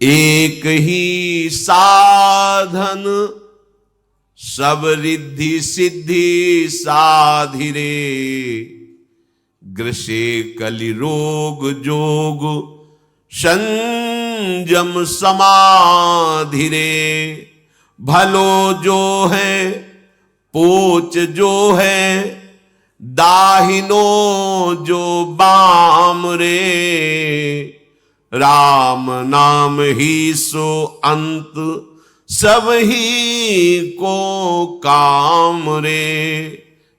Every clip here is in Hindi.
एक ही साधन सब रिद्धि सिद्धि साधिरे, ग्रसे कलि रोग जोग संयम समाधिरे। भलो जो है पोच जो है, दाहिनो जो बाम रे, राम नाम ही सो अंत सब ही को काम रे।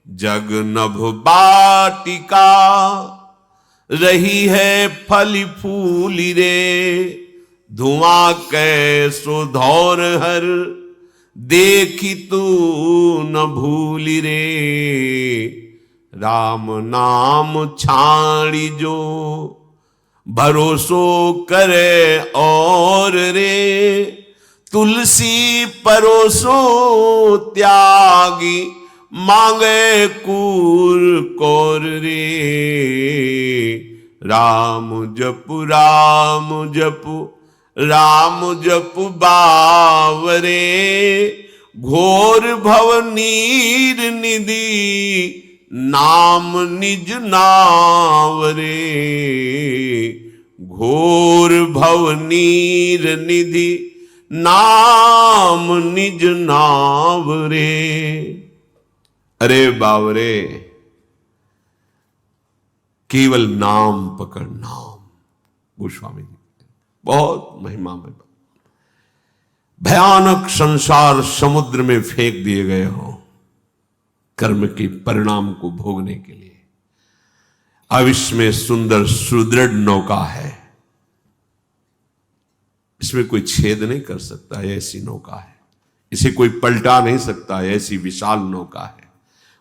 जग नभ बाटिका रही है फली फूली रे, धुआं कैसो धौर हर देखी तू न भूली रे। राम नाम छाड़ी जो भरोसो करे और रे, तुलसी परोसो त्यागी मांगे कूर कौर रे। राम जपु राम जपु राम जपु बावरे, घोर भव नीर निधि नाम निज नावरे। घोर भव नीर निधि नाम निज नावरे। अरे बावरे, केवल नाम पकड़, नाम। गोस्वामी जी बहुत महिमा में, भयानक संसार समुद्र में फेंक दिए गए हो कर्म के परिणाम को भोगने के लिए। अब इसमें सुंदर सुदृढ़ नौका है, इसमें कोई छेद नहीं कर सकता है, ऐसी नौका है। इसे कोई पलटा नहीं सकता है, ऐसी विशाल नौका है।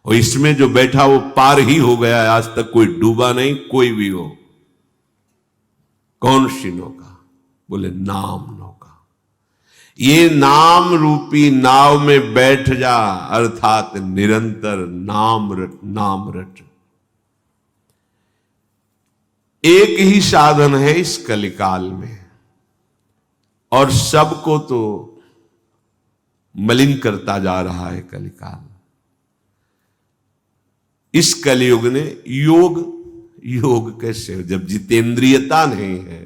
और इसमें जो बैठा वो पार ही हो गया है, आज तक कोई डूबा नहीं, कोई भी हो। कौन सी नौका? बोले नाम नौका। ये नाम रूपी नाव में बैठ जा, अर्थात निरंतर नाम रट, नाम रट। एक ही साधन है इस कलिकाल में, और सबको तो मलिन करता जा रहा है कलिकाल। इस कलयुग ने योग, योग कैसे? जब जितेंद्रियता नहीं है,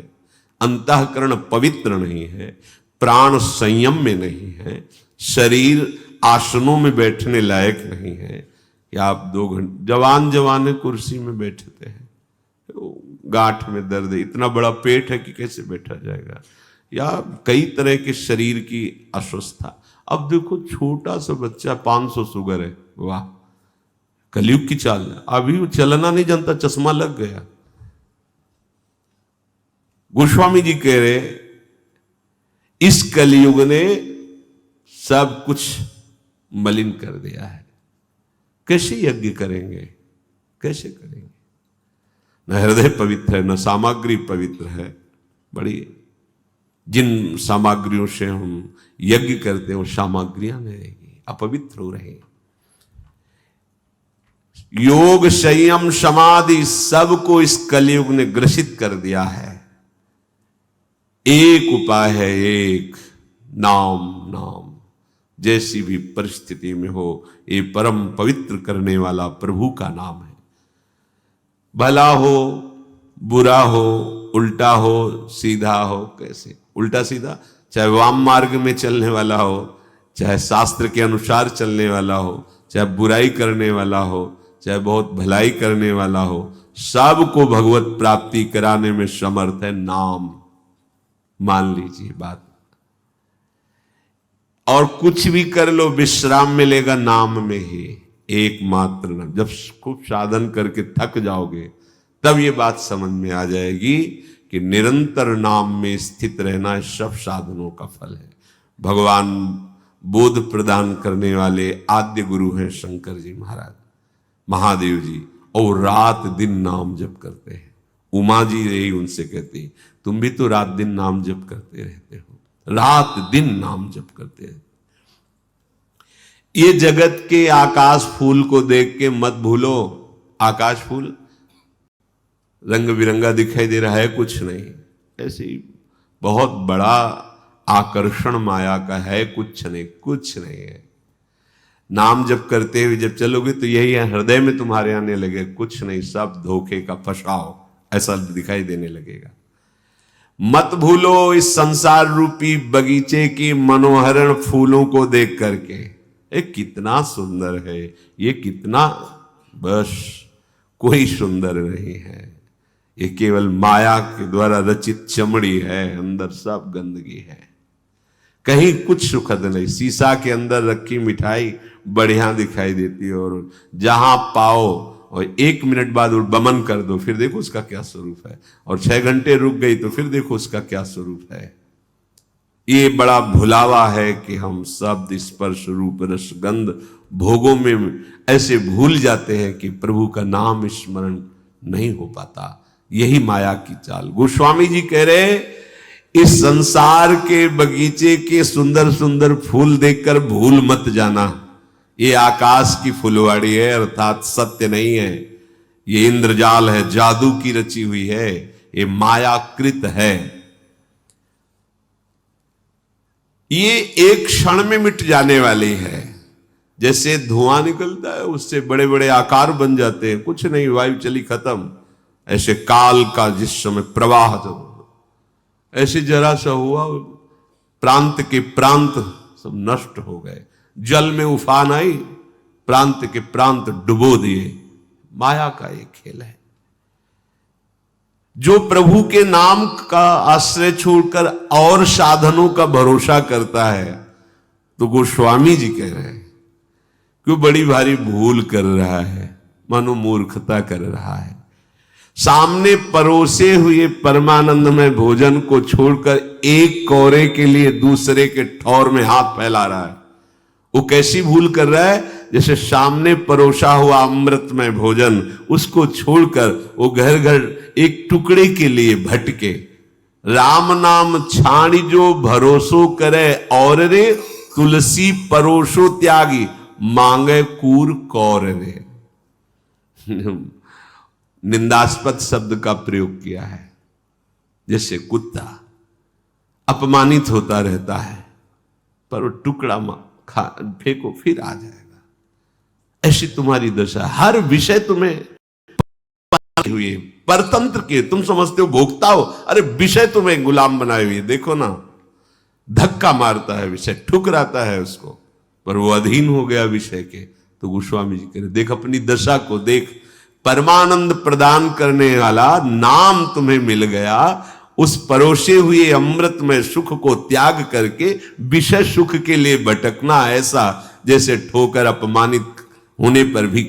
अंतःकरण पवित्र नहीं है, प्राण संयम में नहीं है, शरीर आसनों में बैठने लायक नहीं है, कि आप 2 घंटे जवान कुर्सी में बैठते हैं, गांठ में दर्द है, इतना बड़ा पेट है कि कैसे बैठा जाएगा, या कई तरह के शरीर की अस्वस्थता। अब देखो छोटा सा बच्चा 500 शुगर है, वाह कलयुग की चाल। अभी वो चलना नहीं जानता, चश्मा लग गया। गोस्वामी जी कह रहे इस कलयुग ने सब कुछ मलिन कर दिया है। कैसे यज्ञ करेंगे, कैसे करेंगे? न हृदय पवित्र है, न सामग्री पवित्र है। बड़ी जिन सामग्रियों से हम यज्ञ करते हैं वो सामग्रियां नहीं रहेगी, अपवित्र हो रहे। योग संयम समाधि सबको इस कलयुग ने ग्रसित कर दिया है। एक उपाय है, एक नाम। नाम जैसी भी परिस्थिति में हो, ये परम पवित्र करने वाला प्रभु का नाम है। भला हो बुरा हो, उल्टा हो सीधा हो, कैसे उल्टा सीधा, चाहे वाम मार्ग में चलने वाला हो, चाहे शास्त्र के अनुसार चलने वाला हो, चाहे बुराई करने वाला हो, चाहे बहुत भलाई करने वाला हो, सबको भगवत प्राप्ति कराने में समर्थ है नाम। मान लीजिए बात। और कुछ भी कर लो, विश्राम मिलेगा नाम में ही, एकमात्र नाम। जब खूब साधन करके थक जाओगे तब ये बात समझ में आ जाएगी कि निरंतर नाम में स्थित रहना सब साधनों का फल है। भगवान बोध प्रदान करने वाले आद्य गुरु हैं शंकर जी महाराज, महादेव जी, और रात दिन नाम जप करते हैं। उमा जी रही उनसे कहती, तुम भी तो रात दिन नाम जप करते रहते हो, रात दिन नाम जप करते हैं। ये जगत के आकाश फूल को देख के मत भूलो, आकाश फूल रंग बिरंगा दिखाई दे रहा है, कुछ नहीं, ऐसे ही बहुत बड़ा आकर्षण माया का है, कुछ नहीं है। नाम जप करते हुए जब चलोगे तो यही है, हृदय में तुम्हारे आने लगे, कुछ नहीं, सब धोखे का फसाओ, ऐसा दिखाई देने लगेगा। मत भूलो इस संसार रूपी बगीचे की मनोहरण फूलों को देख करके, ये कितना सुंदर है, ये कितना, बस कोई सुंदर नहीं है, ये केवल माया के द्वारा रचित चमड़ी है, अंदर सब गंदगी है, कहीं कुछ सुखद नहीं। शीशा के अंदर रखी मिठाई बढ़िया दिखाई देती है, और जहां पाओ और 1 मिनट बाद बमन कर दो, फिर देखो उसका क्या स्वरूप है, और 6 घंटे रुक गई तो फिर देखो उसका क्या स्वरूप है। ये बड़ा भुलावा है कि हम शब्द स्पर्श रूप रस गंध भोगों में ऐसे भूल जाते हैं कि प्रभु का नाम स्मरण नहीं हो पाता। यही माया की चाल। गोस्वामी जी कह रहे, इस संसार के बगीचे के सुंदर सुंदर फूल देखकर भूल मत जाना, ये आकाश की फुलवाड़ी है, अर्थात सत्य नहीं है, ये इंद्रजाल है, जादू की रची हुई है, ये मायाकृत है, ये एक क्षण में मिट जाने वाली है। जैसे धुआं निकलता है उससे बड़े बड़े आकार बन जाते हैं, कुछ नहीं, वायु चली खत्म। ऐसे काल का जिस समय प्रवाह जब ऐसे जरा सा हुआ, प्रांत के प्रांत सब नष्ट हो गए, जल में उफान आई, प्रांत के प्रांत डुबो दिए। माया का एक खेल है। जो प्रभु के नाम का आश्रय छोड़कर और साधनों का भरोसा करता है, तो गोस्वामी जी कह रहे हैं कि वो बड़ी भारी भूल कर रहा है, मानो मूर्खता कर रहा है। सामने परोसे हुए परमानंदमय भोजन को छोड़कर एक कौरे के लिए दूसरे के ठौर में हाथ फैला रहा है। वो कैसी भूल कर रहा है? जैसे सामने परोसा हुआ अमृतमय भोजन, उसको छोड़कर वो घर घर एक टुकड़े के लिए भटके। राम नाम छाणी जो भरोसो करे, और रे तुलसी परोसो त्यागी, मांगे कूर कौर रे। निंदास्पद शब्द का प्रयोग किया है। जैसे कुत्ता अपमानित होता रहता है, पर वो टुकड़ा फेंको फिर आ जाएगा, ऐसी तुम्हारी दशा। हर विषय तुम्हें हुए परतंत्र के, तुम समझते हो भोगता हो, अरे विषय तुम्हें गुलाम बनाए हुए। देखो ना, धक्का मारता है विषय, ठुकराता है उसको, पर वो अधीन हो गया विषय के। तो गोस्वामी जी कह रहे, देख अपनी दशा को देख, परमानंद प्रदान करने वाला नाम तुम्हें मिल गया, उस परोसे हुए अमृत में सुख को त्याग करके विषय सुख के लिए भटकना, ऐसा जैसे ठोकर अपमानित होने पर भी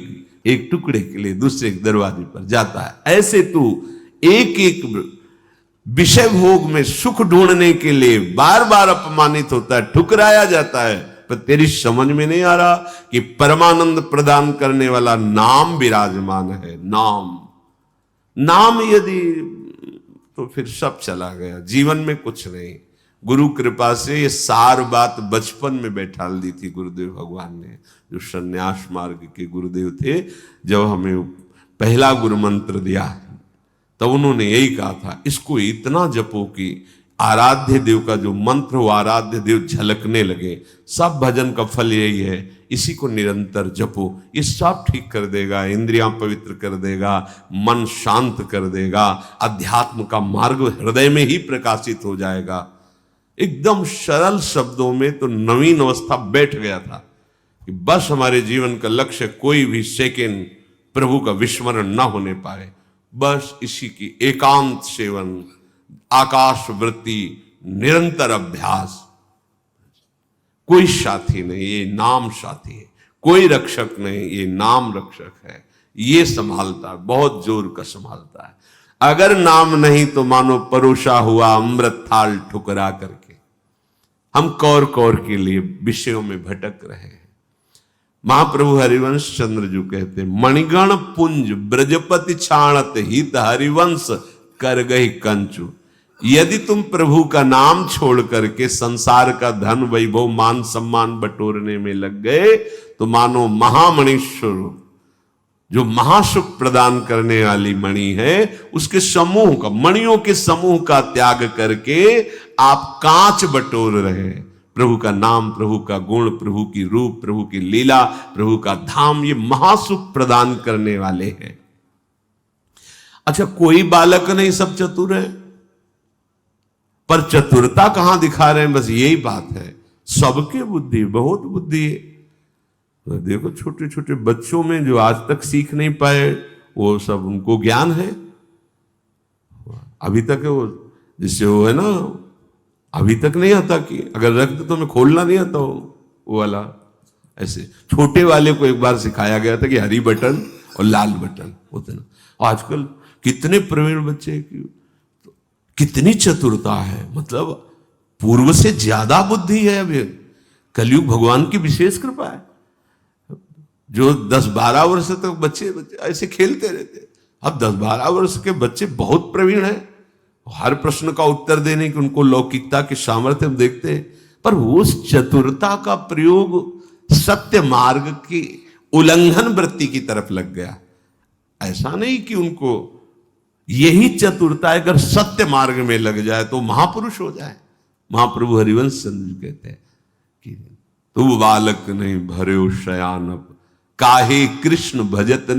एक टुकड़े के लिए दूसरे दरवाजे पर जाता है, ऐसे तू एक एक विषय भोग में सुख ढूंढने के लिए बार बार अपमानित होता है, ठुकराया जाता है। पर तेरी समझ में नहीं आ रहा कि परमानंद प्रदान करने वाला नाम विराजमान है। नाम यदि, तो फिर सब चला गया, जीवन में कुछ नहीं। गुरु कृपा से ये सार बात बचपन में बैठा दी थी गुरुदेव भगवान ने, जो सन्यास मार्ग के गुरुदेव थे। जब हमें पहला गुरु मंत्र दिया तब उन्होंने यही कहा था, इसको इतना जपो कि आराध्य देव का जो मंत्र हो, आराध्य देव झलकने लगे। सब भजन का फल यही है, इसी को निरंतर जपो, ये सब ठीक कर देगा, इंद्रियां पवित्र कर देगा, मन शांत कर देगा, अध्यात्म का मार्ग हृदय में ही प्रकाशित हो जाएगा। एकदम सरल शब्दों में तो नवीन अवस्था बैठ गया था कि बस हमारे जीवन का लक्ष्य कोई भी सेकेंड प्रभु का विस्मरण ना होने पाए, बस इसी की एकांत सेवन, आकाश वृत्ति, निरंतर अभ्यास। कोई साथी नहीं, ये नाम साथी है। कोई रक्षक नहीं, ये नाम रक्षक है। ये संभालता है, बहुत जोर का संभालता है। अगर नाम नहीं तो मानो परोसा हुआ अमृत थाल ठुकरा करके हम कौर कौर के लिए विषयों में भटक रहे हैं। महाप्रभु हरिवंश चंद्र जी कहते, मणिगण पुंज ब्रजपति छाणत हित हरिवंश कर गई कंचु। यदि तुम प्रभु का नाम छोड़ करके संसार का धन वैभव मान सम्मान बटोरने में लग गए, तो मानो महामणीश्वर जो महासुख प्रदान करने वाली मणि है, उसके समूह का, मणियों के समूह का त्याग करके आप कांच बटोर रहे हैं। प्रभु का नाम, प्रभु का गुण, प्रभु की रूप, प्रभु की लीला, प्रभु का धाम, ये महासुख प्रदान करने वाले हैं। अच्छा, कोई बालक नहीं, सब चतुर है, पर चतुरता कहां दिखा रहे हैं? बस यही बात है, सबके बुद्धि, बहुत बुद्धि है। तो देखो छोटे छोटे बच्चों में जो आज तक सीख नहीं पाए, वो सब उनको ज्ञान है अभी तक है। वो जिससे वो है ना, अभी तक नहीं आता कि अगर रख दो तो मैं खोलना नहीं आता वो वाला। ऐसे छोटे वाले को एक बार सिखाया गया था कि हरी बटन और लाल बटन होते ना। आजकल कितने प्रवीण बच्चे की कितनी चतुरता है, मतलब पूर्व से ज्यादा बुद्धि है। अभी कलयुग भगवान की विशेष कृपा है। जो 10-12 वर्ष तक बच्चे ऐसे खेलते रहते, अब 10-12 वर्ष के बच्चे बहुत प्रवीण हैं। हर प्रश्न का उत्तर देने की उनको लौकिकता के सामर्थ्य हम देखते हैं, पर वो चतुरता का प्रयोग सत्य मार्ग की उल्लंघन वृत्ति की तरफ लग गया। ऐसा नहीं कि उनको यही चतुरता है, अगर सत्य मार्ग में लग जाए तो महापुरुष हो जाए। महाप्रभु हरिवंश चंद्र कहते हैं कि तू बालक नहीं भर्यो शयानप, काहे कृष्ण भजत नहीं।